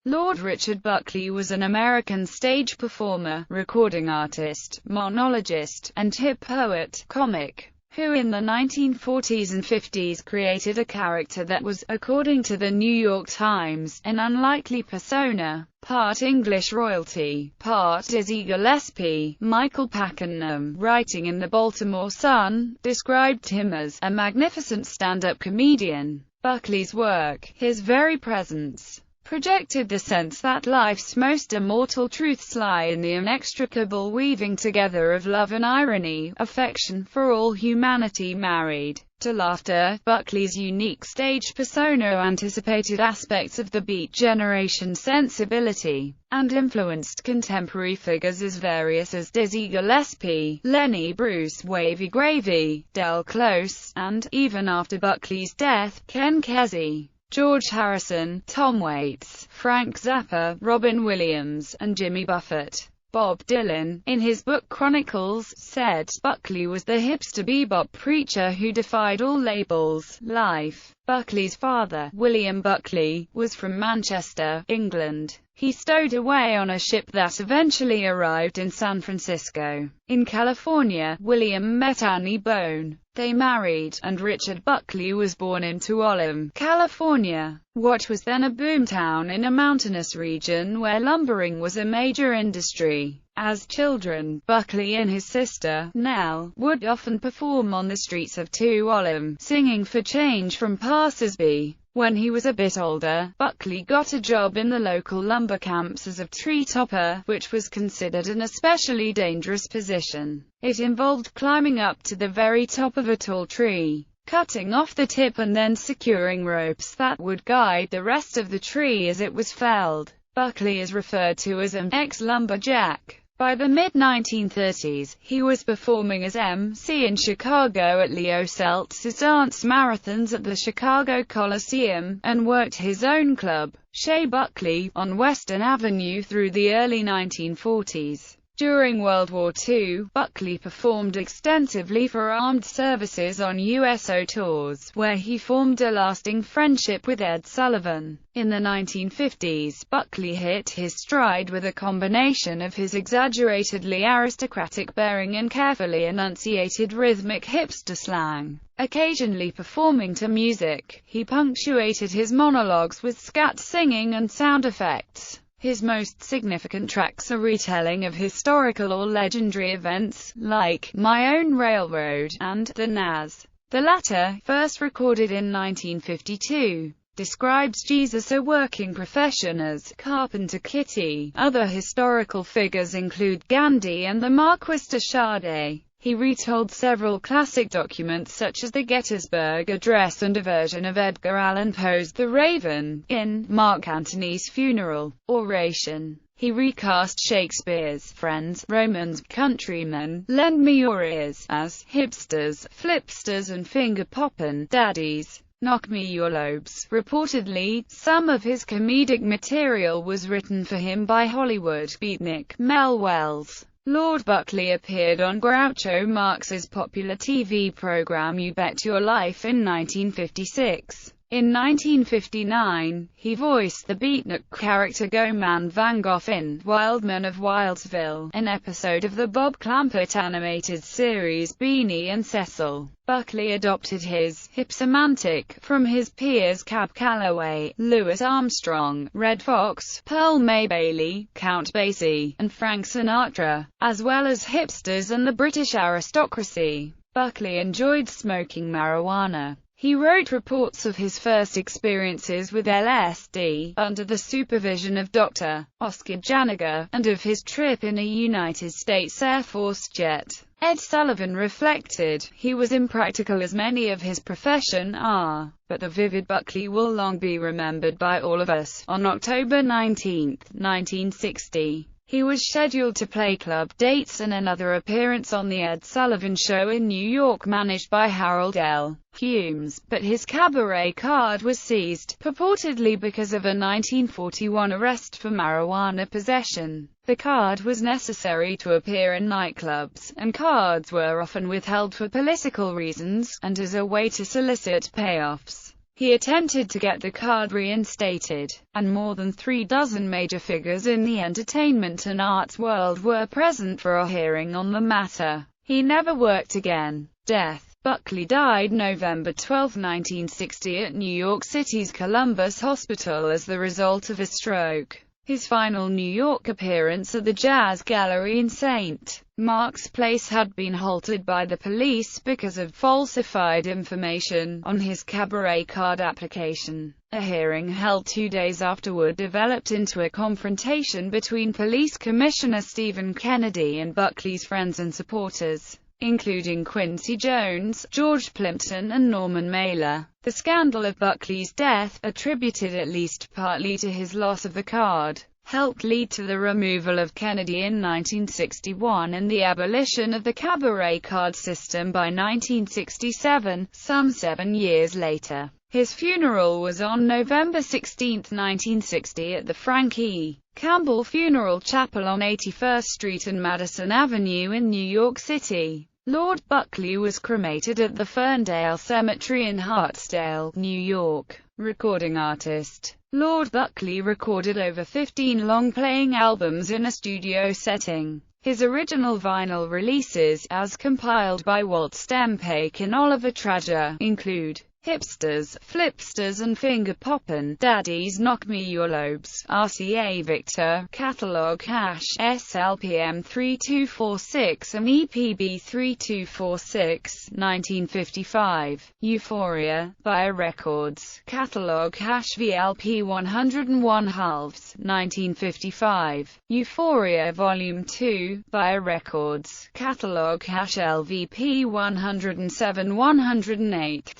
Lord Richard Buckley was an American stage performer, recording artist, monologist, and hip poet, comic, who in the 1940s and 50s created a character that was, according to the New York Times, an unlikely persona. Part English royalty, part Dizzy Gillespie. Michael Pakenham, writing in the Baltimore Sun, described him as a magnificent stand-up comedian. Buckley's work, his very presence, projected the sense that life's most immortal truths lie in the inextricable weaving together of love and irony, affection for all humanity married to laughter. Buckley's unique stage persona anticipated aspects of the Beat Generation sensibility, and influenced contemporary figures as various as Dizzy Gillespie, Lenny Bruce, Wavy Gravy, Del Close, and, even after Buckley's death, Ken Kesey, George Harrison, Tom Waits, Frank Zappa, Robin Williams, and Jimmy Buffett. Bob Dylan, in his book Chronicles, said, Buckley was the hipster bebop preacher who defied all labels. Life. Buckley's father, William Buckley, was from Manchester, England. He stowed away on a ship that eventually arrived in San Francisco. In California, William met Annie Bone. They married, and Richard Buckley was born in Tuolumne, California, what was then a boomtown in a mountainous region where lumbering was a major industry. As children, Buckley and his sister, Nell, would often perform on the streets of Tuolumne, singing for change from passers-by. When he was a bit older, Buckley got a job in the local lumber camps as a tree-topper, which was considered an especially dangerous position. It involved climbing up to the very top of a tall tree, cutting off the tip and then securing ropes that would guide the rest of the tree as it was felled. Buckley is referred to as an ex-lumberjack. By the mid-1930s, he was performing as MC in Chicago at Leo Seltz's dance marathons at the Chicago Coliseum, and worked his own club, Chez Buckley, on Western Avenue through the early 1940s. During World War II, Buckley performed extensively for armed services on USO tours, where he formed a lasting friendship with Ed Sullivan. In the 1950s, Buckley hit his stride with a combination of his exaggeratedly aristocratic bearing and carefully enunciated rhythmic hipster slang. Occasionally performing to music, he punctuated his monologues with scat singing and sound effects. His most significant tracks are retelling of historical or legendary events, like My Own Railroad and The Naz. The latter, first recorded in 1952, describes Jesus' a working profession as Carpenter Kitty. Other historical figures include Gandhi and the Marquis de Sade. He retold several classic documents such as the Gettysburg Address and a version of Edgar Allan Poe's The Raven, in Mark Antony's funeral oration. He recast Shakespeare's friends, Romans, countrymen, lend me your ears, as hipsters, flipsters and finger-poppin' daddies. Knock me your lobes. Reportedly, some of his comedic material was written for him by Hollywood beatnik Mel Wells. Lord Buckley appeared on Groucho Marx's popular TV program You Bet Your Life in 1956. In 1959, he voiced the beatnik character Go-Man Van Gogh in Wildman of Wildsville, an episode of the Bob Clampett animated series Beanie and Cecil. Buckley adopted his hip semantic from his peers Cab Calloway, Louis Armstrong, Red Fox, Pearl May Bailey, Count Basie, and Frank Sinatra, as well as hipsters and the British aristocracy. Buckley enjoyed smoking marijuana. He wrote reports of his first experiences with LSD, under the supervision of Dr. Oscar Janiger, and of his trip in a United States Air Force jet. Ed Sullivan reflected, he was impractical as many of his profession are, but the vivid Buckley will long be remembered by all of us. On October 19, 1960, he was scheduled to play club dates and another appearance on The Ed Sullivan Show in New York managed by Harold L. Humes, but his cabaret card was seized, purportedly because of a 1941 arrest for marijuana possession. The card was necessary to appear in nightclubs, and cards were often withheld for political reasons, and as a way to solicit payoffs. He attempted to get the card reinstated, and more than 36 major figures in the entertainment and arts world were present for a hearing on the matter. He never worked again. Death. Buckley died November 12, 1960 at New York City's Columbus Hospital as the result of a stroke. His final New York appearance at the Jazz Gallery in St. Mark's Place had been halted by the police because of falsified information on his cabaret card application. A hearing held 2 days afterward developed into a confrontation between Police Commissioner Stephen Kennedy and Buckley's friends and supporters, including Quincy Jones, George Plimpton and Norman Mailer. The scandal of Buckley's death, attributed at least partly to his loss of the card, helped lead to the removal of Kennedy in 1961 and the abolition of the cabaret card system by 1967, some 7 years later. His funeral was on November 16, 1960 at the Frank E. Campbell Funeral Chapel on 81st Street and Madison Avenue in New York City. Lord Buckley was cremated at the Ferndale Cemetery in Hartsdale, New York. Recording artist. Lord Buckley recorded over 15 long-playing albums in a studio setting. His original vinyl releases, as compiled by Walt Stempake and Oliver Trager, include Hipsters, Flipsters and Finger Poppin', Daddy's Knock Me Your Lobes, RCA Victor, Catalog Hash, SLPM 3246 and EPB 3246, 1955, Euphoria, Via Records, Catalog Hash VLP 101 halves, 1955, Euphoria Volume 2, Via Records, Catalog Hash LVP 107 108,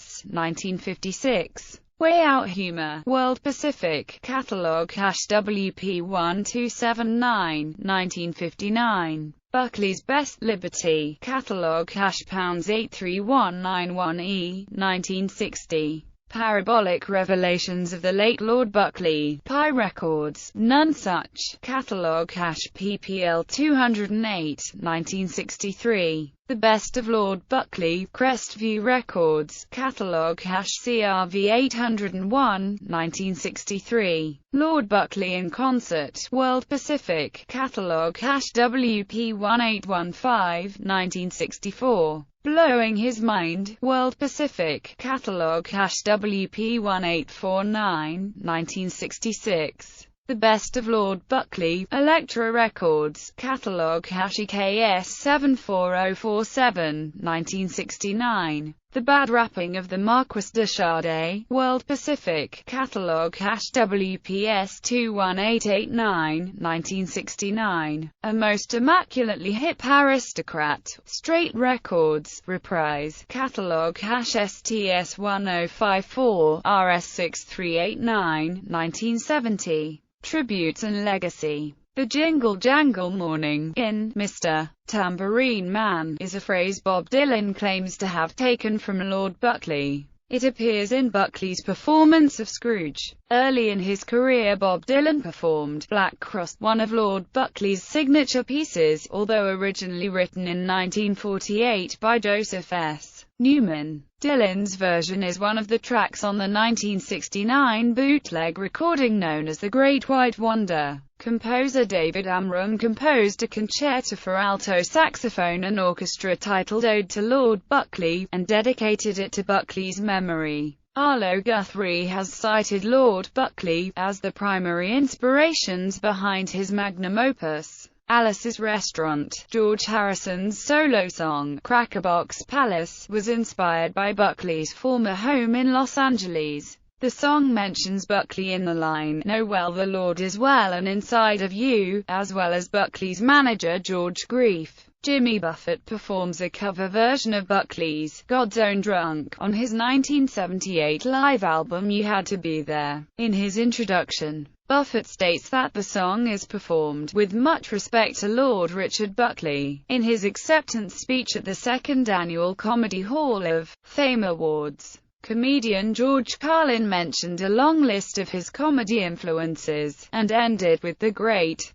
1956. Way Out Humor, World Pacific, Catalog Hash WP 1279, 1959. Buckley's Best Liberty, Catalog Hash pounds 83191E, 1960. Parabolic Revelations of the Late Lord Buckley, Pi Records, None Such, Catalog Hash PPL 208, 1963. The Best of Lord Buckley, Crestview Records, Catalog Hash CRV 801, 1963. Lord Buckley in Concert, World Pacific, Catalog Hash WP 1815, 1964. Blowing His Mind, World Pacific, Catalog Hash WP 1849, 1966. The Best of Lord Buckley, Elektra Records, Catalog Hash EKS 74047, 1969. The Bad Rapping of the Marquis de Sade, World Pacific, Catalog Hash WPS 21889, 1969. A Most Immaculately Hip Aristocrat, Straight Records, Reprise, Catalog Hash STS 1054, RS 6389, 1970. Tributes and Legacy. The Jingle Jangle Morning in Mr. Tambourine Man is a phrase Bob Dylan claims to have taken from Lord Buckley. It appears in Buckley's performance of Scrooge. Early in his career, Bob Dylan performed Black Cross, one of Lord Buckley's signature pieces, although originally written in 1948 by Joseph S. Newman. Dylan's version is one of the tracks on the 1969 bootleg recording known as The Great White Wonder. Composer David Amram composed a concerto for alto saxophone and orchestra titled Ode to Lord Buckley, and dedicated it to Buckley's memory. Arlo Guthrie has cited Lord Buckley as the primary inspirations behind his magnum opus, Alice's Restaurant. George Harrison's solo song, Crackerbox Palace, was inspired by Buckley's former home in Los Angeles. The song mentions Buckley in the line, "Know well the Lord is well and inside of you," as well as Buckley's manager George Grief. Jimmy Buffett performs a cover version of Buckley's God's Own Drunk on his 1978 live album You Had to Be There. In his introduction, Buffett states that the song is performed with much respect to Lord Richard Buckley. In his acceptance speech at the second annual Comedy Hall of Fame Awards, comedian George Carlin mentioned a long list of his comedy influences, and ended with the great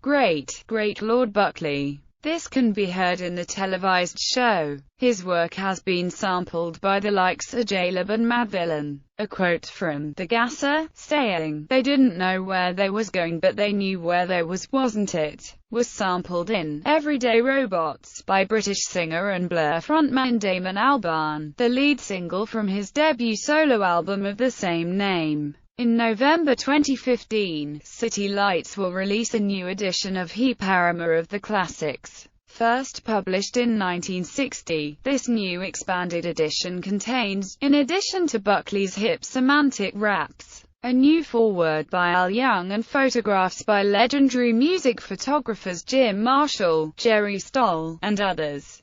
Lord Buckley. This can be heard in the televised show. His work has been sampled by the likes of J-Lab and Madvillain. A quote from The Gasser, saying, "They didn't know where they was going but they knew where they wasn't it?" was sampled in Everyday Robots by British singer and Blur frontman Damon Albarn, the lead single from his debut solo album of the same name. In November 2015, City Lights will release a new edition of He Paramore of the Classics. First published in 1960, this new expanded edition contains, in addition to Buckley's hip semantic raps, a new foreword by Al Young and photographs by legendary music photographers Jim Marshall, Jerry Stoll, and others.